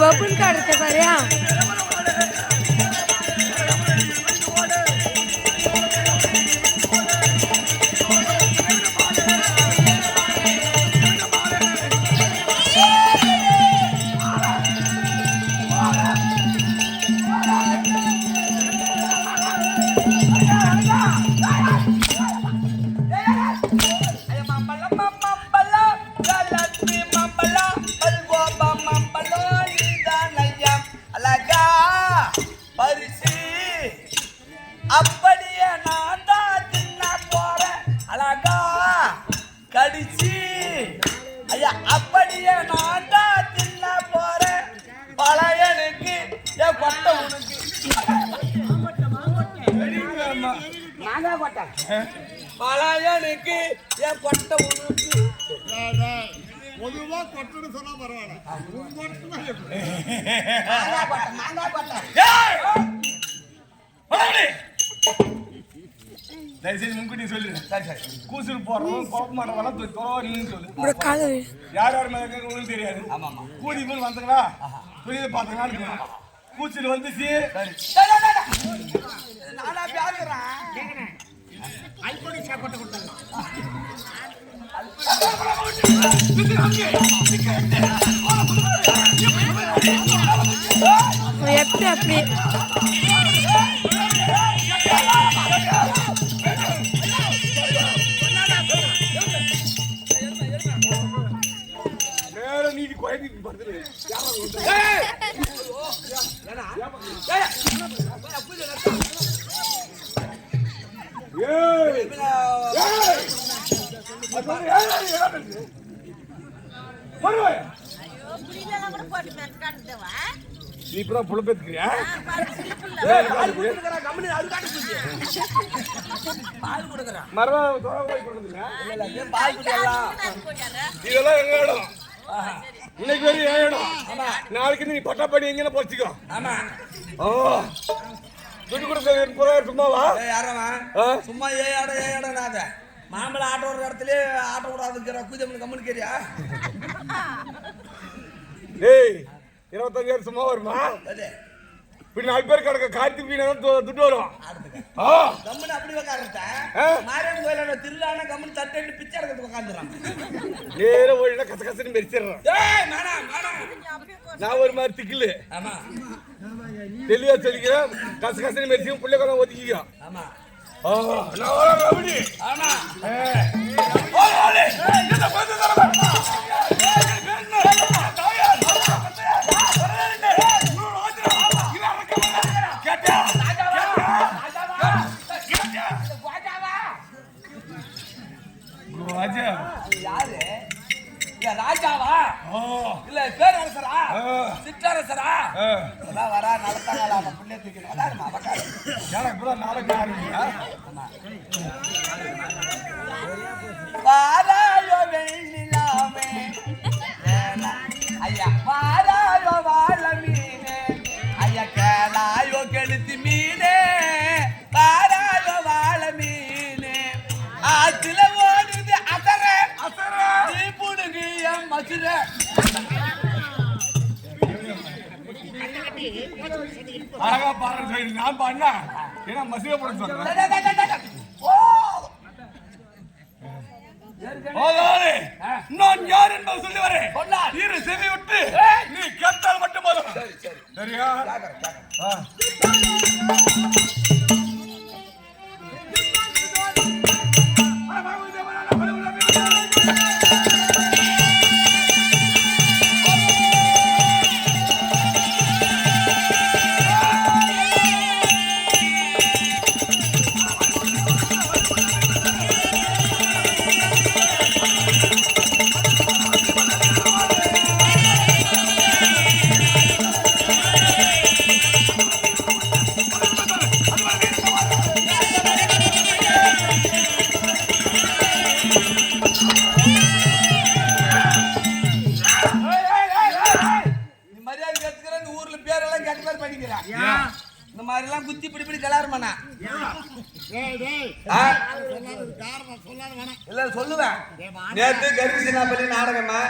बबन काढते बऱ्या அப்படியே நான் தான் தின்ன போறேன் அழகா கடிச்சு ஐயா அப்படியே நான் தான் தின்ன போறேன் பழையனுக்கு என் கொட்டை உனக்கு பழையனுக்கு என் கொட்டை உனக்கு பொதுவா கொட்டை சொன்னா பரவாயில்ல தயவுசெய்து முன்கூட்டி சொல்லு கூசல் போறோம் கோப்பமான வளர்த்து சொல்லு யார் யார் மேல உங்களுக்கு தெரியாது கூடி போய் வந்தாங்களா புரியுது பாத்தீங்களா கூச்சல் வந்துச்சு நானா பேசுறேன் எப்படி அப்படி நேரம் நீதி குழந்தைக்கு படுத்துரு நீ இப்பதான் புலப்பேத்துக்கிறியா மரம் இதெல்லாம் எங்க இடம் இன்னைக்கு வரையும் ஏன் இடம் நாளைக்கு நீ பட்டா பண்ணி எங்க போச்சுக்கோ துணி கொடுக்க சும்மாவா சும்மா ஏட மாம்பழம் ஆட்டோ ஒரு இடத்துல ஆட்டோ விடாதுங்கிற கூஜம் கம்முன்னு கேரியா ஏய் 25,000 சும்மா வருமா இப்படி 4 பேர் கிடக்க கார்த்திக் வீணா துட்டு வரும் கம்முன்னு அப்படி உட்காந்துட்டேன் மாரியம்மன் கோயிலோட திருவிழான கம்முன்னு தட்டு பிச்சை எடுக்கிறது உட்காந்துறான் நேர ஓடினா கச கசன்னு மெரிச்சிடுறான் நான் ஒரு மாதிரி திக்கிலு தெளிவா சொல்லிக்கிறேன் கச கசன்னு மெரிச்சிக்கும் பிள்ளை கொஞ்சம் ஒதுக்கிக்கோ யாரு ராஜாவா இல்ல பேரரசரா சிஸ்டரசரா வரா நடத்தாங்களா அவன் புண்ணிய தூக்கணும் வாராயோ வெள்ளிலாமே ஐயா வாராயோ வாழ மீனே ஐயா கேளாயோ கெடுத்து மீனே வாராயோ வாழ மீனே ஆத்துல ஓடுது அசர நீ புடுகு என் மசுர அழகா பாடுற நான் பாடினா ஏன்னா மசிய போட சொல்றேன் நான் யார் என்பது சொல்லி வரேன் இரு செவி விட்டு நீ கேட்டால் மட்டும் போதும் சரியா இந்த மாதிரி எல்லாம் குத்தி பிடி கலாருமாண்ணா இல்ல சொல்லுவேன். நேற்று கருவிசினாப்பள்ளி நாடகமா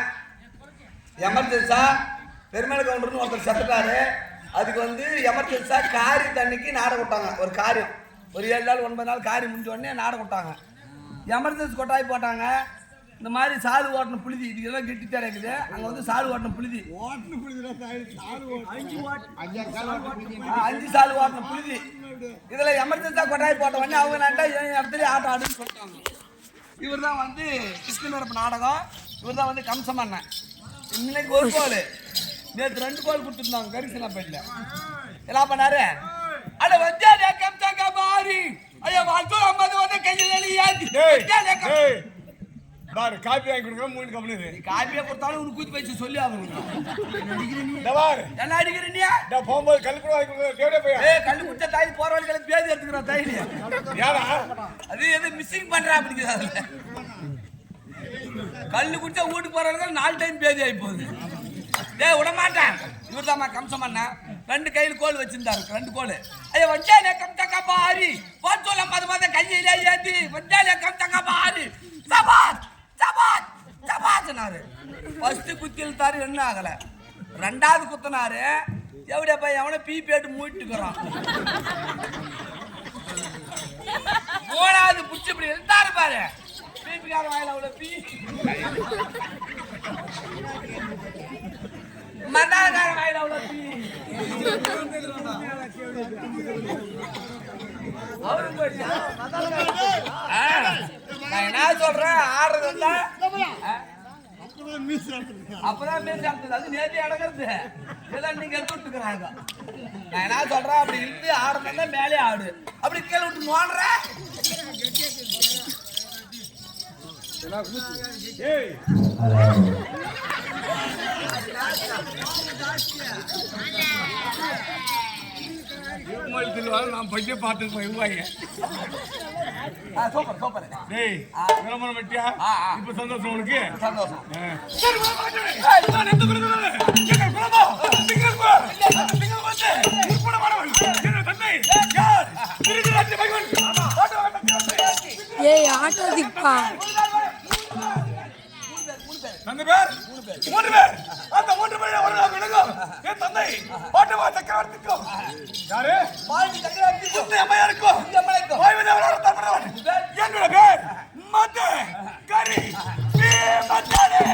எமர்ஜென்சா பெருமாள் கவுண்டர்னு ஒருத்தர் செத்துட்டாரு. அதுக்கு வந்து எமர்ஜென்சா காரி தண்ணிக்கு நாடகம் விட்டாங்க. ஒரு காரியம் ஒரு 7 நாள் 9 நாள் காரி முடிஞ்ச உடனே நாடகம் விட்டாங்க. எமர்ஜென்சி கொட்டாய் போட்டாங்க. இந்த மாதிரி சாது ஓட்டணும் புழுதி இதுக்கெல்லாம் கெட்டித்தர இருக்குது. அங்கே வந்து சாது ஓட்டணும் புழுதி 5 சாலு ஓட்டணும் புழுதி. இதில் எமர்ஜென்சியாக கொட்டாய் போட்ட உடனே அவங்க நாட்டா இடத்துல ஆட்டம் ஆடுன்னு சொல்லிட்டாங்க. இவர் தான் வந்து கிருஷ்ணனரப்பு நாடகம். இவர் தான் வந்து கம்சமண்ணன். இன்னைக்கு ஒரு கோல், நேற்று 2 கோல் கொடுத்துருந்தாங்க கரிசனாப்பேட்டில். எல்லாம் பண்ணாரு அட வந்தாலே கம்சங்க மாறி ஐயா வந்து 50 வந்து கையில் ஏந்தி பாரு காப்பி வாங்கி கொடுக்குற 3 கம்பெனி காப்பியை கொடுத்தாலும் உனக்கு கூத்தி வச்சு சொல்லி ஆகணும். என்ன அடிக்கிற நீ போகும்போது கல் கூட வாங்கி கொடுக்குற கல் குடிச்ச தாய் போற வழிகளுக்கு பேதி எடுத்துக்கிற தாயில ஏடா அது எது மிஸ்ஸிங் பண்றா அப்படிங்கிறது. கல்லு குடிச்சா வீட்டுக்கு போறவங்க 4 டைம் பேதி ஆகி போகுது. விட மாட்டேன். இவர் தான் கம்சமண்ணா 2 கையில் கோல் வச்சிருந்தாரு. 2 கோல் ஐயா வந்தாலே கம்சங்க பாரி போச்சோல 50 கையில ஏத்தி வந்தாலே கம்சங்க பாரி சபாத் சபாத் சபாத்னாரு. ஃபர்ஸ்ட் குத்தி இழுத்தாரு, என்ன ஆகல. 2வது குத்தினாரு, எவ்வளோ பையன் எவனை பீ பேட்டு மூட்டுக்கிறான். 3வது புடிச்சு இப்படி இழுத்தாரு பாரு, பீப்பிக்கார வாயில அவ்வளோ பீ. மன்னாக்கார வாயில அவ்வளோ பீ. அவரும் போயிடுச்சு. நான் என்ன சொல்றேன், ஆடுறது அப்பதான் மீஸ் ஆடுறது. அது நேற்று அடங்கிறது இதெல்லாம் நீங்க எடுத்து விட்டுக்கிறாங்க. நான் என்ன சொல்றேன், அப்படி இருந்து ஆடுறதா மேலே ஆடு, அப்படி கீழே விட்டு நோடுற நான் பைய பார்த்து போயிருவாங்க. Super super. டேய் விளம்பரம் வெட்டியா இப்ப சந்தோஷம் உனக்கு? சந்தோஷம். ஏய் ஆட்டோ திப்பா தந்தை பேர் 3 பேர். அந்த 3 பேர் ஒரு நாள் விளங்கும். என் தந்தை பாட்டவா சக்கரவர்த்திக்கும் யாரு பாட்டி சக்கரவர்த்திக்கும் இந்த அம்மையாருக்கும் வாய்வதவரோட தம்பரவன் என்னோட பேர் மது கரி பீ மத்தானே.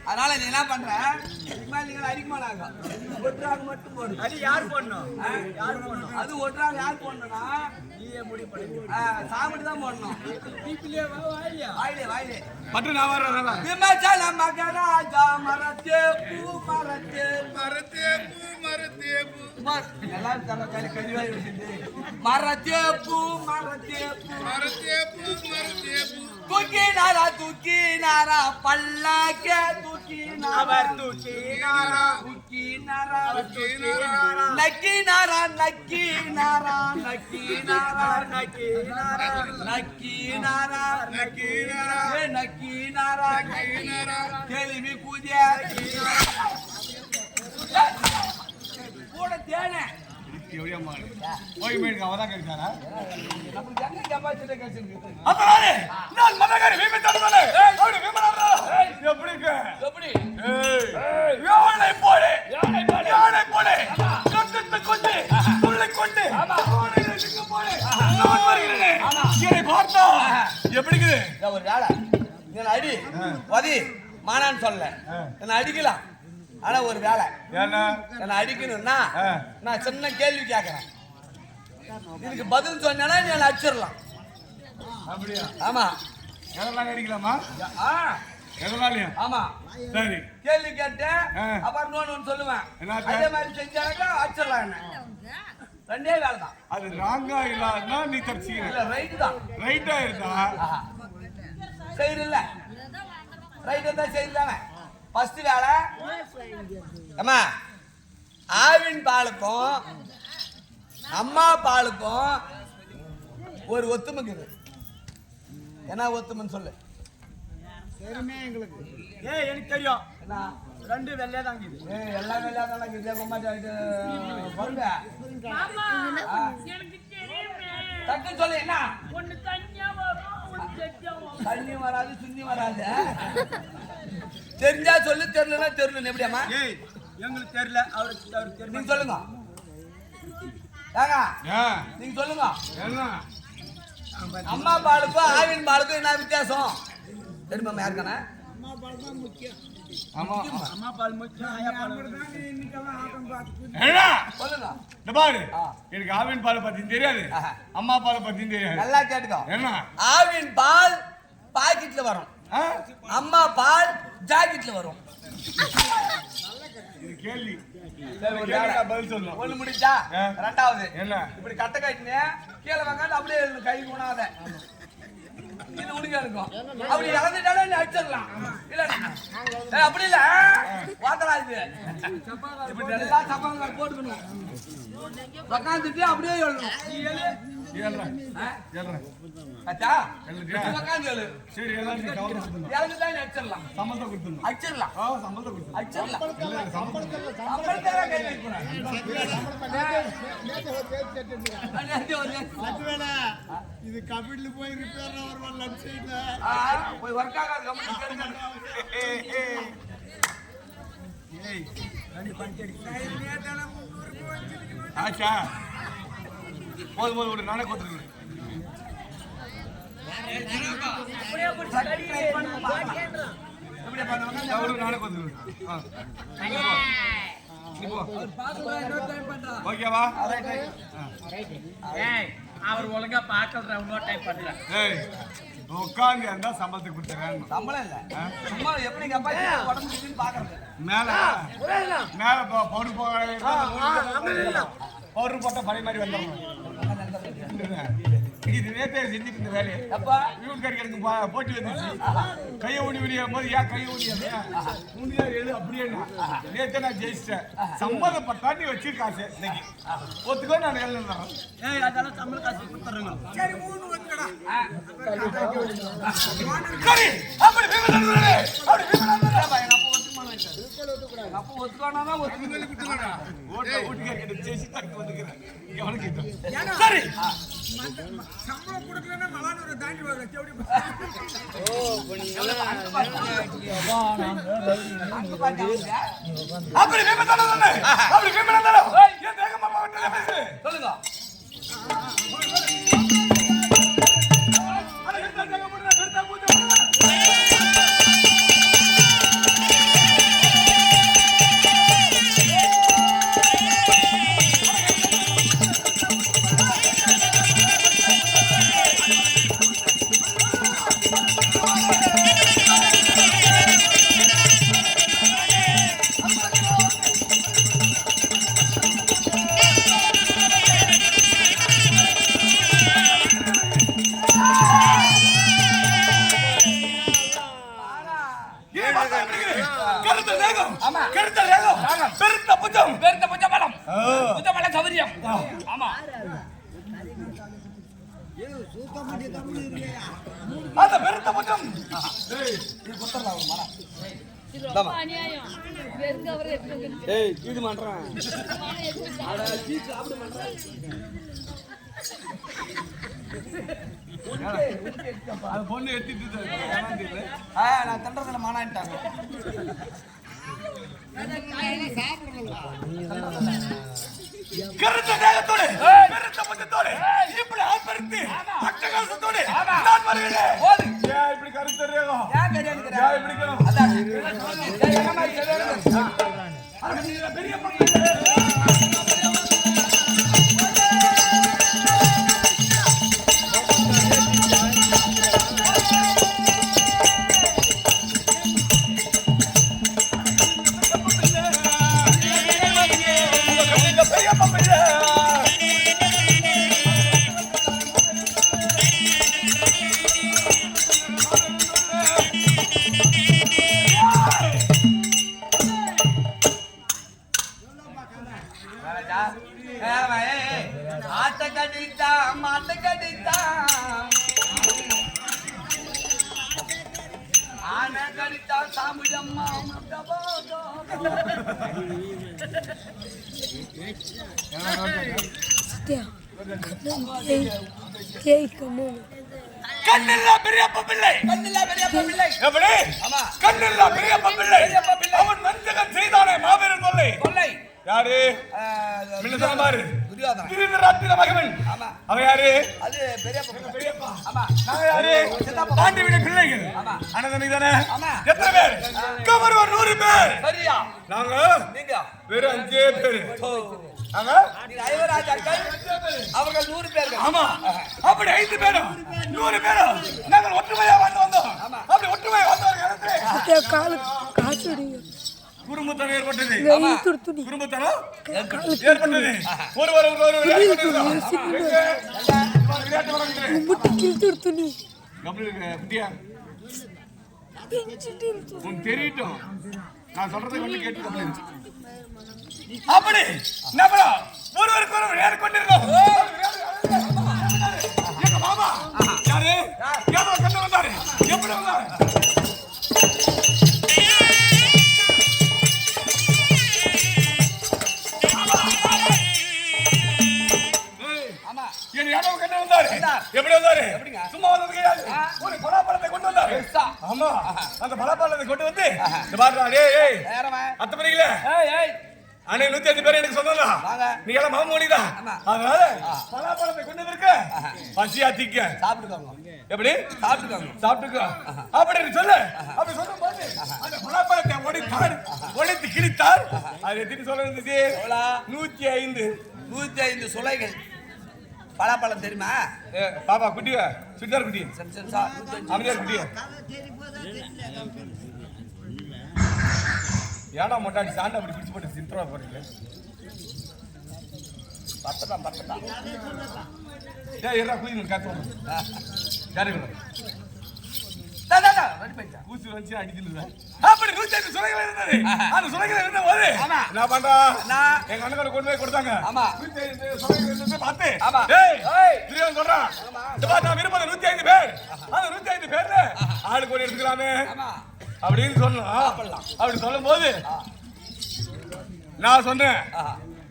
அதனால நீ என்ன பண்ற நீங்க அடிக்கமாடாங்க ஒற்றாக மட்டும் போடு அது யார் போடணும் அது ஒற்றாக யார் போடணும்னா நீயே முடி பண்ணு சாப்பிட்டு தான் போடணும் டீப்லயே வாயிலே வாயிலே பட்டு நான் வர்றேன் விமர்சன மகராஜா மரத்தே பூ மரத்தே எல்லாரும் தலை கையில கழிவாய் வச்சுட்டு மரத்தே பூ தூக்கினாரா பல்லாக்கே தூக்கினாரா நக்கினாரா கேள்வி கூதிய கூட தேனே போய் மீன் அவதான் கிடைச்சாரா நமக்கு எங்க கபாசிட்டி கிடைச்சிருக்கு அப்பறானே நான் மதகாரி வீமன் தடுவனே அவரு வீமனாரா எப்படி எப்படி ஏய் யானை போடு கட்டத்து கொண்டு புள்ளை கொண்டு யானை நிக்க போடு நான் வருகிறேன் என்னை பார்த்தா எப்படி இருக்குது ஒரு வேளை என்ன அடி வதி மானான்னு சொல்ல என்ன அடிக்கலாம் ஆனா ஒரு வேலை என்ன அடிக்கணும்னா நான் சின்ன கேள்வி கேட்கறேன் இதுக்கு பதில் சொன்னா நீ என்ன அடிச்சிடலாம் அப்படியா ஆமா எதெல்லாம் அடிக்கலாமா எதனாலையும் ஆமா சரி கேள்வி கேட்டேன் அப்புறம் ஒன்று சொல்லுவேன் அதே மாதிரி செஞ்சாக்கா அடிச்சிடலாம் என்ன ரெண்டே வேலை தான் அது ராங்கா இல்லாதனா நீ தப்பிச்சிக்கிற இல்ல ரைட் தான் ரைட்டா இருந்தா செய்யல ரைட் தான் செய்யலாமே ஃபர்ஸ்ட் வேலை அம்மா ஆவின் பாலுக்கும் அம்மா பாலுக்கும் ஒரு ஒத்துமைக்குது என்ன ஒத்துமைன்னு சொல்லு எனக்கு தெரியும் என்ன ரெண்டு வெள்ளையா தாங்க எல்லாம் வெள்ளையா தான் தட்டு சொல்லு என்ன தண்ணி வராது சுண்ணி வராது தெரிஞ்சா சொல்லு தெரியலன்னா தெரியல எப்படியாமா எங்களுக்கு தெரியல அவருக்கு நீங்க சொல்லுங்க நீங்க சொல்லுங்க அம்மா பாலுக்கும் ஆவின் பாலுக்கும் என்ன வித்தியாசம் தெரியுமா யாருக்கான அம்மா பால் முக்கியம் ஆயா பால் சொல்லுங்க பாரு எனக்கு ஆவின் பாலை பத்தி தெரியாது அம்மா பாலை பத்தி தெரியாது நல்லா கேட்டுக்கோ என்ன ஆவின் பால் பாக்கெட்ல வரும் அம்மா பால் ஜாக்கெட்ல வரும் இது கேள்வி பதில் சொல்லணும் ஒண்ணு முடிச்சா ரெண்டாவது என்ன இப்படி கட்ட கட்டினே கீழே வைக்காது அப்படியே கை குணாத இது உனக்கு இருக்கும் அப்படி இறந்துட்டாலே நீ அடிச்சிடலாம் இல்ல அப்படி இல்ல வாத்தலா இது இப்படி எல்லாம் சப்பாங்க போட்டுக்கணும் உக்காந்துட்டு அப்படியே எழுதணும் இது கபிட்ல போய் ரிப்பேர் ஆவற லெஃப்ட் சைடுல போய் வர்க் ஆகாது ஏய் ரெண்டு பஞ்சு அடிச்சு ஆச்சா போது ஒரு நானே கொடுத்துருக்கேன் நானே கொடுத்துருக்கேன் ஓகேவா அவர் ஒழுங்கா பாக்கற இன்னொரு டைம் பண்றேன் உட்காந்து இருந்தா சம்பளத்துக்கு கொடுத்துறேன் சம்பளம் இல்ல சும்மா எப்படி உடம்புக்கு பாக்குறது மேல பவுடர் பவுடர் போட்டா பழைய மாதிரி வந்துடும் இது நேற்றே செஞ்சுட்டு இந்த வேலையை வீட்டுக்காரி எனக்கு போட்டி வந்துச்சு கையை ஊடி விடியும் போது ஏன் கையை ஊடியாது ஊண்டியார் எழுது அப்படியே நேற்றே நான் ஜெயிச்சிட்டேன் சம்மதப்பட்டா நீ வச்சிருக்காசு இன்னைக்கு ஒத்துக்கோ நான் எழுதுறேன் அதெல்லாம் சம்பள காசு கொடுத்துறேங்க சரி 3 வந்துடா சரி அப்படி வீமனே அப்படி வீமனே அப்ப ஒத்துக்கானா ஒத்துக்கல குத்துறடா வீட்டுக்காரி கிட்ட ஜெயிச்சு தக்கு வந்துக்கிறேன் எவனுக்கு சரி சம்பளம் கொடுக்கலன்னா மலானூரை தாண்டி வர எப்படி அப்படி வீமனே அப்படி வீமனே ஏன் தேக மாமா வந்து பேசு சொல்லுங்க ஆமா அந்த பெருத்த மட்டும் இது குத்தறலாம் ஒரு மரம் இது ரொம்ப அநியாயம். வெறுங்க அவரே எடுத்துங்க. ஏய் இது பண்றான் அட சீக்கு அப்படி பண்றான் அது பொண்ணு எடுத்துட்டு நான் தண்டறதுல மானான்ட்டாங்க கருத்த தேகத்தோடு கருத்த முகத்தோடு இப்படி ஆர்ப்பரித்து அட்டகாசத்தோடு நான் வருகிறேன். ஏன் இப்படி கருத்த தேகம்? ஏன் தெரியாதுங்கற ஏன் இப்படி கரும்? அதான் ஏய் என்ன மாதிரி சொல்றீங்க அது பெரிய பொண்ணு ஆட்ட கடித்தா மாட்ட கடித்தா ஆன கடித்தா சாமுஜம்மா கண்ணில்லா பெரியப்பா பிள்ளை எப்படி கண்ணில்லா பெரியப்பா பிள்ளை அவன் மஞ்சகன் செய்தானே மாபெரும் கொள்ளை கொள்ளை யாரு மின்னசன மாறு துரியோதனன் திருதராட்டிர மகன் ஆமா அவன் யாரு அது பெரியப்பா பெரியப்பா ஆமா நாங்க யாரு தாண்டி விட பிள்ளைகள் ஆமா அனதனி தானே ஆமா எத்தனை பேர் கவர் ஒரு 100 பேர் சரியா நாங்க நீங்க வெறும் 5 பேர் நாங்க நீங்க ஐவராஜாக்கள் அவர்கள் 100 பேர்கள் ஆமா அப்படி 5 பேரும் 100 பேரும் நாங்கள் ஒற்றுமையா வந்தோம் அப்படி ஒற்றுமையா வந்தவங்க காசு குடும்பத்தனம் ஏற்பட்டது துணி குடும்பத்தனம் ஏற்பட்டது ஒரு துணி குட்டியா உன் தெரியட்டும் நான் சொல்றதை வந்து கேட்டு அப்படி நம்ம ஒருவருக்கு ஒருவர் ஏற்கொண்டிருக்கோம் எங்க மாமா யாரு ஏதோ கண்டு வந்தாரு எப்படி வந்தாரு எப்படி வந்தாரு சும்மா வந்தது கிடையாது ஒரு பலாப்பழத்தை கொண்டு வந்தாரு ஆமா அந்த பலாப்பழத்தை கொண்டு வந்து இந்த பாருடா டேய் அத்த மணிகளே அண்ணே 105 பேர் எனக்கு சொன்னதா நீ எல்லாம் மாமூலிதான் அதனால பலாப்பழத்தை கொண்டு வந்திருக்க பசியா திக்க சாப்பிட்டுக்கோங்க எப்படி சாப்பிட்டுக்கோ அப்படி சொல்லு அப்படி சொல்லும் போது அந்த பலாப்பழத்தை ஒடித்து கிழித்தார் அது எத்தனை சொல்ல இருந்துச்சு 105 சுளைகள் பலாப்பழம் தெரியுமா பாப்பா குட்டியா சுடிதார் குட்டி சார் அமைதியார் குட்டியா ஏடா மொட்டாடி சாண்டா அப்படி பிடிச்சு போட்டு சிந்தரா போறீங்க பத்தலாம் ஏய் எறா குதி காத்து யாரு கூசி வச்சு அடிச்சுடுவேன் அப்படி 105 சுளைகள் இருந்தது அந்த சுளைகள் இருந்த போது என்ன பண்றா எங்க அண்ணனை கொண்டு போய் கொடுத்தாங்க 105 சுளைகள் இருந்தது பார்த்து ஏய் திரியன் சொல்றான் இந்த பாரு நான் விரும்புற 105 பேர் அந்த 105 பேர்ல ஆளு கூட எடுத்துக்கலாமே அப்படின்னு சொன்னோம் அப்படி சொல்லும் போது நான் சொன்னேன்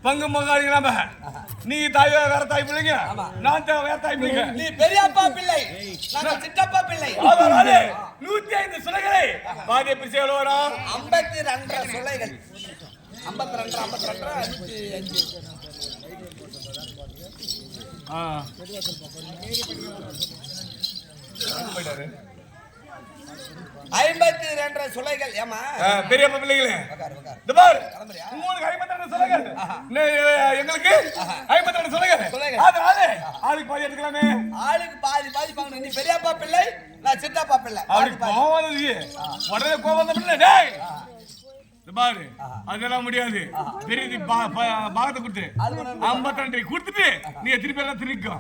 பங்கு மங்காளிங்களாம நீ தாய் வேற தாய் பிள்ளைங்க நான் வேற தாய் பிள்ளைங்க நீ பெரியப்பா பிள்ளை நான் சித்தப்பா பிள்ளை அதனால 105 சுளைகளை பாதிய பிரிச்சு எவ்வளவு வரும் 52 சுளைகள் 52 52 சுளைகள் ஏமா பெரியப்பா பிள்ளைகளே இந்த பார் உங்களுக்கு 52 சுளைகள் எங்களுக்கு 52 சுளைகள் அதனால ஆளுக்கு பாதி எடுக்கலாமே ஆளுக்கு பாதி பாங்க நீ பெரியப்பா பிள்ளை நான் சித்தப்பா பிள்ளை அப்படி கோவம் உடனே கோவம் பிள்ளை டேய் பாரு அதெல்லாம் முடியாது பெரிய பாகத்தை கொடுத்து 52 கொடுத்துட்டு நீ திருப்பி எல்லாம் திணிக்கும்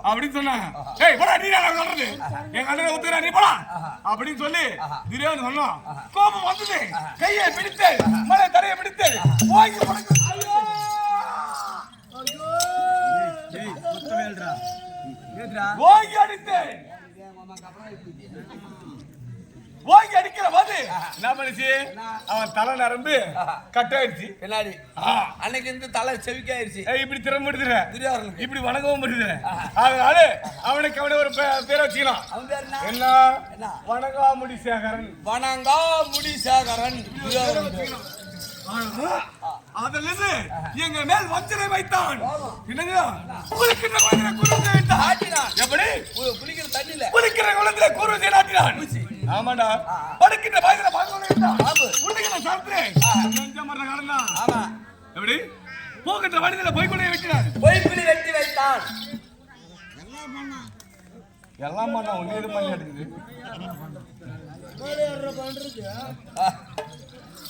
அப்படின்னு சொன்னாங்க ஏய் போடா நீ சொல்றது எங்க அண்ணனை ஒத்துக்கிறா நீ போடா அப்படின்னு சொல்லி திடீர்னு சொன்னோம் கோபம் வந்தது கையை பிடித்து மலை தரையை பிடித்து வாங்கி ஓங்கி அடித்தேன். ஓங்கி அடிக்கிற போது என்ன பண்ணுச்சு? அவன் தலை நரம்பு கட்டாயிடுச்சு. பின்னாடி அன்னைக்கு இருந்து தலை செவிக்காயிருச்சு. இப்படி திறம்படுதுற துரியோதனனுக்கு இப்படி வணங்கவும் முடியுது. அதனால அவனுக்கு அவனை ஒரு பேரை வச்சுக்கலாம். அவன் பேர் என்ன? வணங்காமுடி சேகரன். வணங்காமுடி சேகரன் துரியோதனன். அதுல இருந்து எங்க மேல் வஞ்சனை வைத்தான். என்னங்க? குளிக்கிற குளிக்கிற தண்ணியில குளிக்கிற குளத்துல கூர்வத்தை நாட்டினான். ஆமாடா. படுக்கின்ற பாய்கிற ஆமா. எப்படி போகின்ற வழியில பொய்க்குள்ளைய வெட்டினான். பொய்க்குழி வெட்டி வைத்தான். எல்லாம் பண்ணா ஒன்னேது மல்லி எடுக்குது.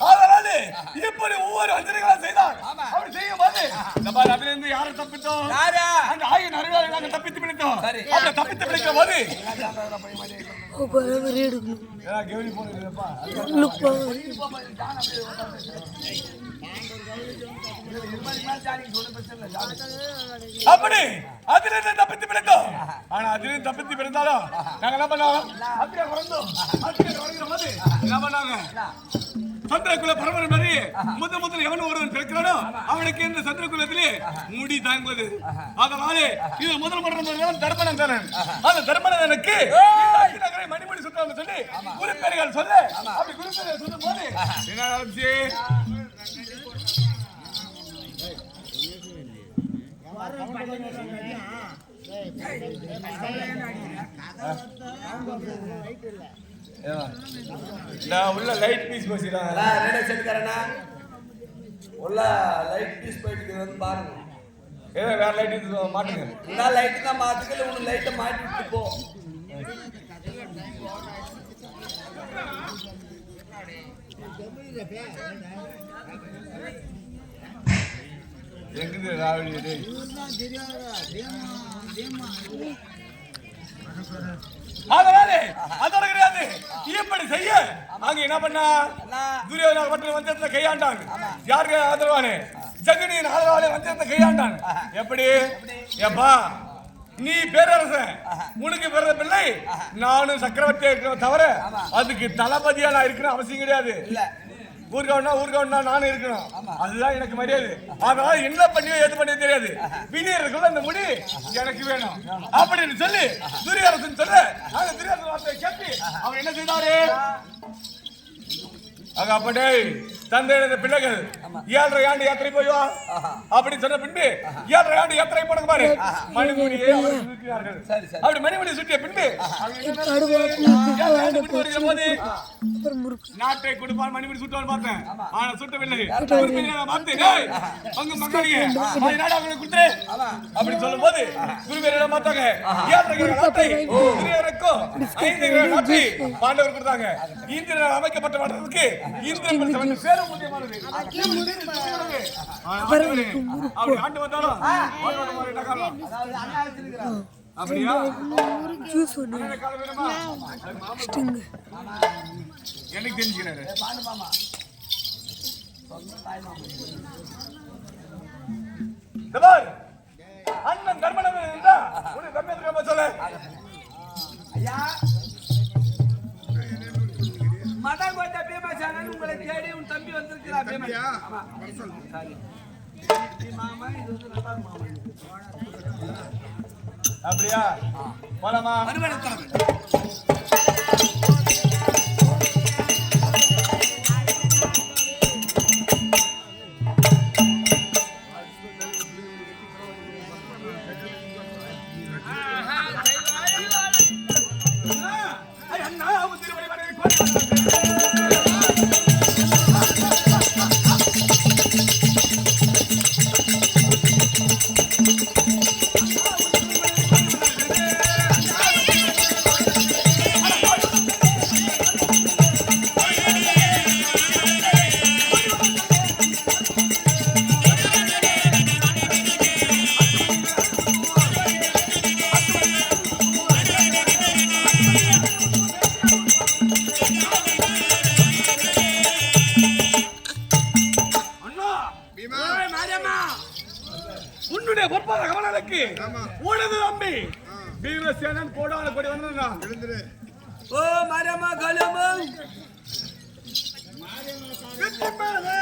அதனால இப்படி ஒவ்வொரு வஞ்சனைகளா செய்தான். அப்படி செய்யும் போது நம்ம அதுல இருந்து யாரை தப்பித்தோம்? அந்த ஆகிய நறுவாளை நாங்கள் தப்பித்து பிடித்தோம். அப்படி தப்பித்து பிடிக்கிற போது கெவரி போனதுப்பா அப்படி அதிலிருந்து தப்பித்து பிடித்தோம். ஆனா அதிலிருந்து தப்பித்து பிறந்தாலும் நாங்க என்ன பண்ணோம்? அப்படியே குறைந்தோம். என்ன பண்ணாங்க? சந்திரகுல பரம்பரை மாதிரி முதல் எவன் ஒருவன் பிறக்கிறானோ அவனுக்கு இந்த சந்திரகுலத்திலே முடி தாங்குவது. அதனால இது முதல் மரணம் தர்மனன் தானே. அந்த தர்மனனுக்கு மணிமணி சுற்றாம சொல்லி குருப்பெருகள் சொல்ல அப்படி குருப்பெருகள் சொல்லும் போது என்ன ஆச்சு? நான் உள்ள லைட் பீஸ் பேசிடுறேன். ரெண்டு செட்காரனா உள்ள லைட் பீஸ் போயிட்டு வந்து பாருங்க. ஏதோ வேற லைட் மாட்டுங்க. நான் லைட் தான் மாத்துக்கல, உன் லைட்டை மாட்டி விட்டு போ. எங்குது ராவடி இது? அதனால அதோட கிடையாது. இப்படி செய்ய அங்க என்ன பண்ணா? துரியோதன பட்டணம் வந்திருந்த கையாண்டான். யாருக்கு ஆதரவானே? ஜெகனியின் ஆதரவாலே வந்திருந்த கையாண்டான். எப்படி? எப்பா நீ பேரரசன், உனக்கு பிறந்த பிள்ளை நானும் சக்கரவர்த்தியா இருக்கிற தவிர அதுக்கு தளபதியா நான் இருக்கணும் அவசியம் கிடையாது. ஊர்கவனா நானும் இருக்கணும். அதுதான் எனக்கு மரியாதை. அதனால என்ன பண்ணியோ எது பண்ணியோ தெரியாது. வினியருக்குள்ள அந்த முடி எனக்கு வேணும் அப்படின்னு சொல்லி துரியோதனன் சொல்ல அந்த துரியோதன வார்த்தையை கேட்டு அவர் என்ன செய்தாரு? அப்படே தந்தையிட பிள்ளைகள் 7.5 ஆண்டு யாத்திரை போய்வா அப்படி சொன்ன பின்பு 7.5 ஆண்டு யாத்திரை போனங்க பாரு. மணிமுடியை சுற்றினார்கள். அப்படி மணிமுடி சுற்றிய பின்பு நாட்டை கொடுப்பான் மணிமுடி சுட்டுவான் பார்த்தேன். ஆனா சுட்டவில்லை. அப்படி சொல்லும் போது குருவேரிடம் பார்த்தாங்க. பாண்டவர் கொடுத்தாங்க. இந்திரன் அமைக்கப்பட்ட மாட்டதுக்கு இந்திரன் சேரும் முக்கியமானது. அப்படி ஆண்டு வந்தாலும் அப்படியா? எனக்கு தெரிஞ்சுக்கிறாரு. அண்ணன் தர்மனன் இருந்தா உனக்கு தம்பி சொல்ல ஐயா மதங்கோட்டை பீமாசானன் உங்களை தேடி உன் தம்பி வந்திருக்கிறா. அப்படியா? போலாமா? சேனன் கோடான கொடி வந்தா எழுந்துரு. ஓ மாரியம்மா காளியம்மா வெற்றிமாலே.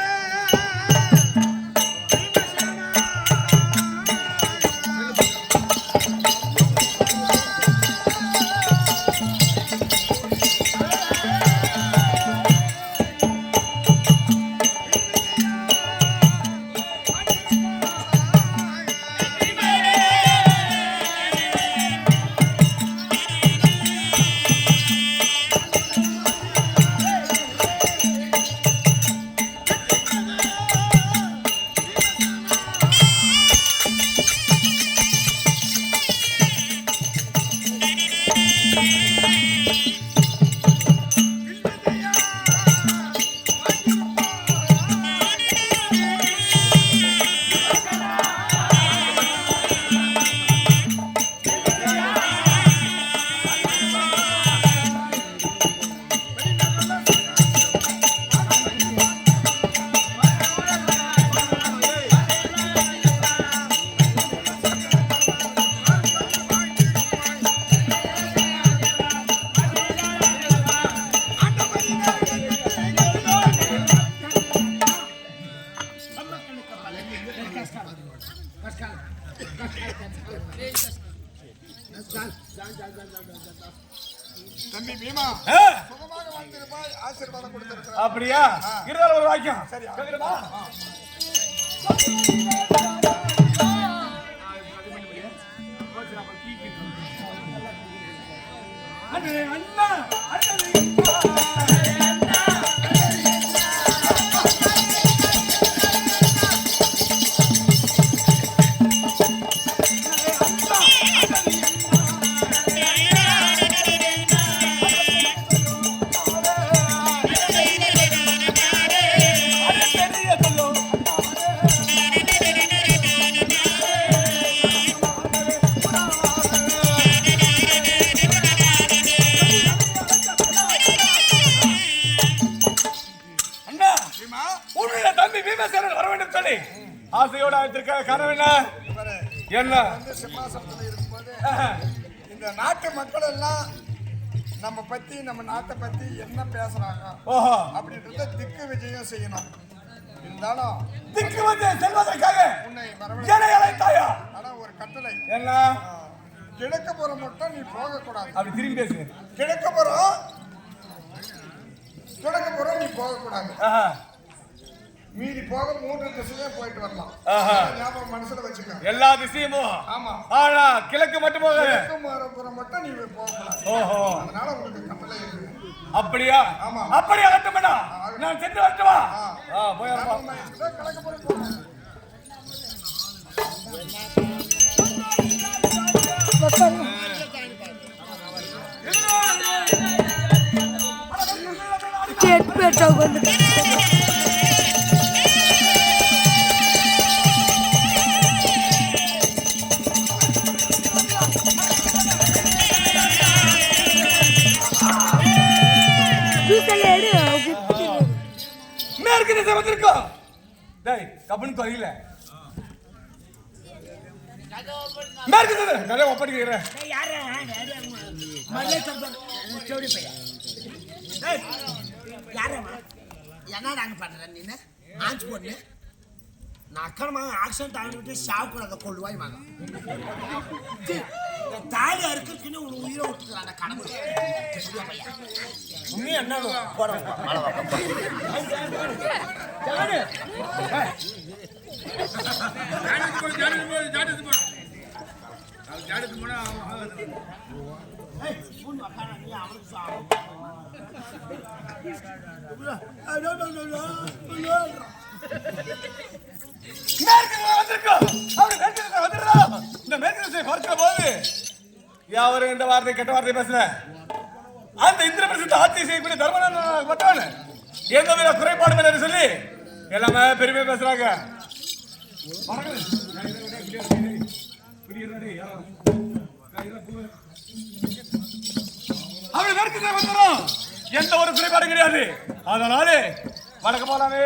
தம்பி பீமா சுகமாக வாழ்ந்திருப்பாய், ஆசீர்வாதம் கொடுத்திருக்கிறார். அப்படியா இருந்தாலும் ஒரு வாக்கியம் சரியா? கேக்குறமா அண்ணா வர வேண்டும் சொல்லி ஆசையோட அழைத்திருக்க காரணம் என்ன? என்ன வந்து சிம்மாசனத்துல இருக்கும்போது இந்த நாட்டு மக்கள் எல்லாம் நம்ம பத்தி, நம்ம நாட்டை பத்தி என்ன பேசுறாங்க ஓஹோ அப்படின்றத திக்கு விஜயம் செய்யணும். இருந்தாலும் திக்கு வந்து செல்வதற்காக உன்னை வரவழை. என்னை அழைத்தாயா? ஆனா ஒரு கட்டளை, என்ன கிழக்குப்புறம் மட்டும் நீ போகக்கூடாது. அப்படி திரும்பி பேசு. கிழக்குப்புறம் நீ போகக்கூடாது. மீறி போக 3 திசையே போயிட்டு வரலாம். ஞாபகம் மனசுல வச்சுக்க. எல்லா திசையும் ஆமா. ஆனா கிழக்கு மட்டும் போக கிழக்குப்புறம் மட்டும் நீ போகக்கூடாது. ஓஹோ அதனால உங்களுக்கு கட்டளை இருக்கு. அப்படியா? ஆமா. அப்படி ஆகட்டும்டா. நான் சென்று வரட்டுமா? போய் வரப்பா. ஞாபகமா இருக்குதா? கிழக்குப்புறம் போகணும். செட் பேட்டா வந்து மேற்கு திசை வந்திருக்கோம். டேய் கபனுக்கு வரையில மேற்கு திசை நிறைய ஒப்படைக்கிறேன். என்ன நாங்க பண்றேன் நீ ஆஞ்சு போட்டு நான் அக்கறமா ஆக்சிடென்ட் ஆகிட்டு சாவு கூட அதை கொள்ளுவாய் வாங்க தாலி அறுக்குன்னு உனக்கு உயிரை விட்டுக்கிறான் கடவுள் உண்மை என்ன போட யாவரும் இந்த வார்த்தை கெட்ட வார்த்தை பேசுற அந்த இந்திரபிரசித்த ஆட்சி செய்யக்கூடிய தர்மன் பட்டவன் எந்த வித குறைபாடும் என்று சொல்லி எல்லாமே பெருமையா பேசுறாங்க. அவள் மேற்கு வந்துடும், எந்த ஒரு குறைபாடும் கிடையாது. அதனால வணக்கம் போலாமே.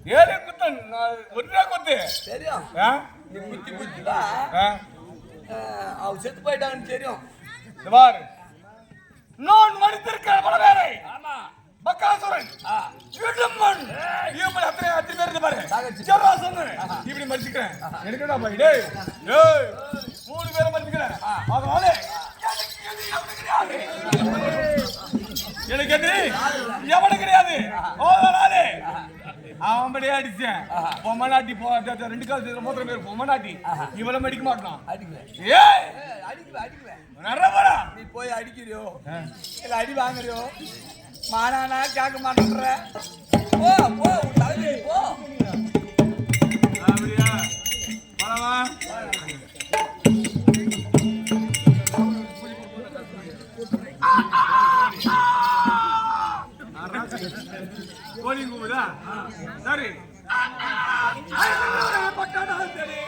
ஏழு குத்தம் ஒரே குத்து தெரியும் ஆ? நீ குத்தி குத்திதான் ஆ? அவ செத்து போயிட்டான்னு தெரியும். இந்த பாரு நான் மடித்திருக்கிற பலவேரை ஆமா பக்காசுரன் இடுமன் இவன் அத்தனை பேர் இருந்து பாரு சாகடிச்சு. ஜராசந்தன் இப்படி மடிச்சுக்கிறேன் எனக்கு என்ன பாய் டேய் டேய் 3 பேரை மடிச்சுக்கிறேன் அதனால எனக்கு எது எவனு கிடையாது அதனால அவன் படியே அடிச்சேன் பொம்மநாட்டி 2 கால் மோதிரம் பேர் பொம்மநாட்டி இவளை மடிக்க மாட்டான் அடிக்குவேன். ஏய் அடிக்குவேன் அடிக்குவேன். நரவரா நீ போய் அடிக்கிறியோ இல்ல அடி வாங்குறியோ மானானா கேட்க மாட்டேன்ற. போ போ உன் தலைவி போ. அப்படியா பரவா கோழி கூவுதா சரி பட்டாடா சரி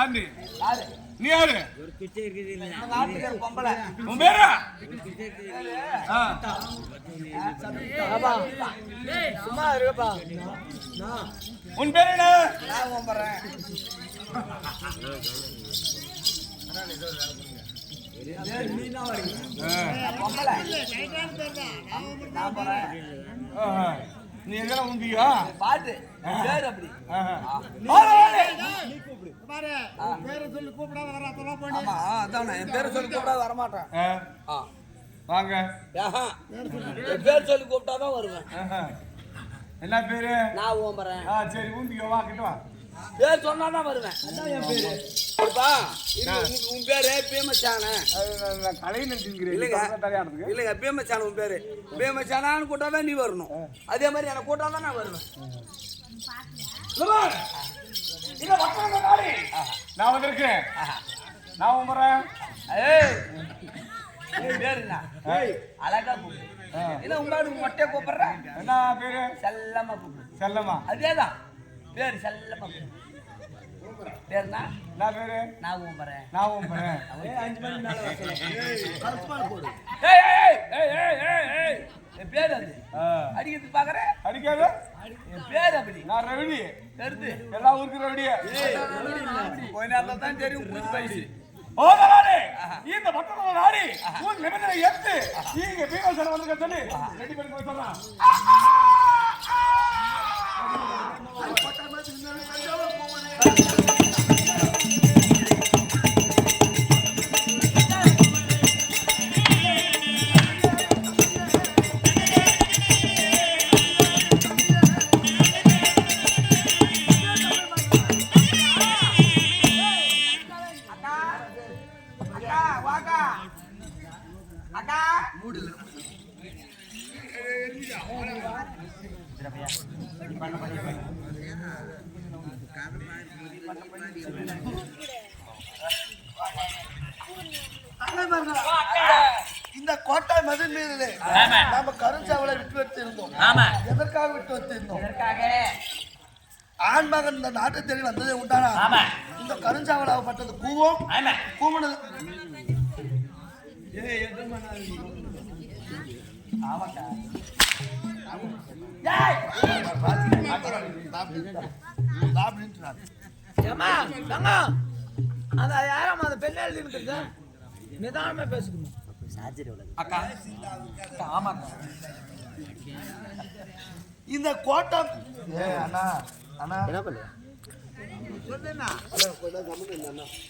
யாரு? நீ யாரு நம்ம நாட்டுக்கு ஒரு பொம்பளை. உன் பேரா சும்மா இருப்பா. உன் பேர் என்ன நான் கும்பிட்றேன். பொம்பளை நான் போறேன். நீ எங்க உண்டியா பாட்டு பேர் அப்படி. பாரு பேரை சொல்லி கூப்பிடாத வர அதெல்லாம் போய் ஆமா அதான் என் பேரை சொல்லி கூப்பிட்டா வரமாட்டேன். வாங்க என் பேர் சொல்லி கூப்பிட்டாதான் வருவேன். என்ன பேரு நான் ஓம்பறேன். சரி ஊந்திக்கோ வா கிட்ட வா பேர் சொன்னா வருவேன். அதான் என் பேரு. உன் பேரு பீமச்சான கலை நினைச்சுக்கிறேன் இல்லைங்க பீமச்சான உன் பேரு. பீமச்சானான்னு கூட்டாதான் நீ வரணும். அதே மாதிரி எனக்கு கூட்டாதான் நான் வருவேன். நான் வந்திருக்கேன் நான் உமறேன் பேருண்ணா அழகா கூப்பிடு. இல்ல உங்களோட மொட்டையை கூப்பிடுறேன். என்ன பேரு செல்லமா கூப்பிடு. செல்லமா அதேதான் பேரு செல்லமா கூப்பிடு. பேருண்ணா என்ன பேரு நான் ஊம்பறேன். நான் உமறேன் 5 மணி மேல என் பேர் அது அடிக்கிறது பாக்குறேன். அடிக்காத என் பேர் அப்படி. நான் ரவிடி தெரிது எல்லா ஊருக்கு ரவிடியே கொஞ்ச நேரத்துல தான் தெரியும் புரிஞ்சு போயிடுச்சு. ஓதலானே இந்த பட்டண நாடி உன் நிபந்தனை எடுத்து இங்க பீமசன வந்து சொல்லி ரெடி பண்ணி போய் சொல்றான். இந்த கோட்டை மதில் மீது நாம கருஞ்சாவலை விட்டு வைத்திருந்தோம். எதற்காக விட்டு வைத்திருந்தோம்? ஆண்மகன் இந்த நாட்டை தேடி வந்ததே உண்டானா இந்த கருஞ்சாவலாகப்பட்டது கூவோம் கூவனது அந்த யாரும் அந்த பெண்ணை எழுதி நிதானமா பேசுக்கணும். அக்கா ஆமா இந்த கோட்டம் அண்ணா என்ன பண்ண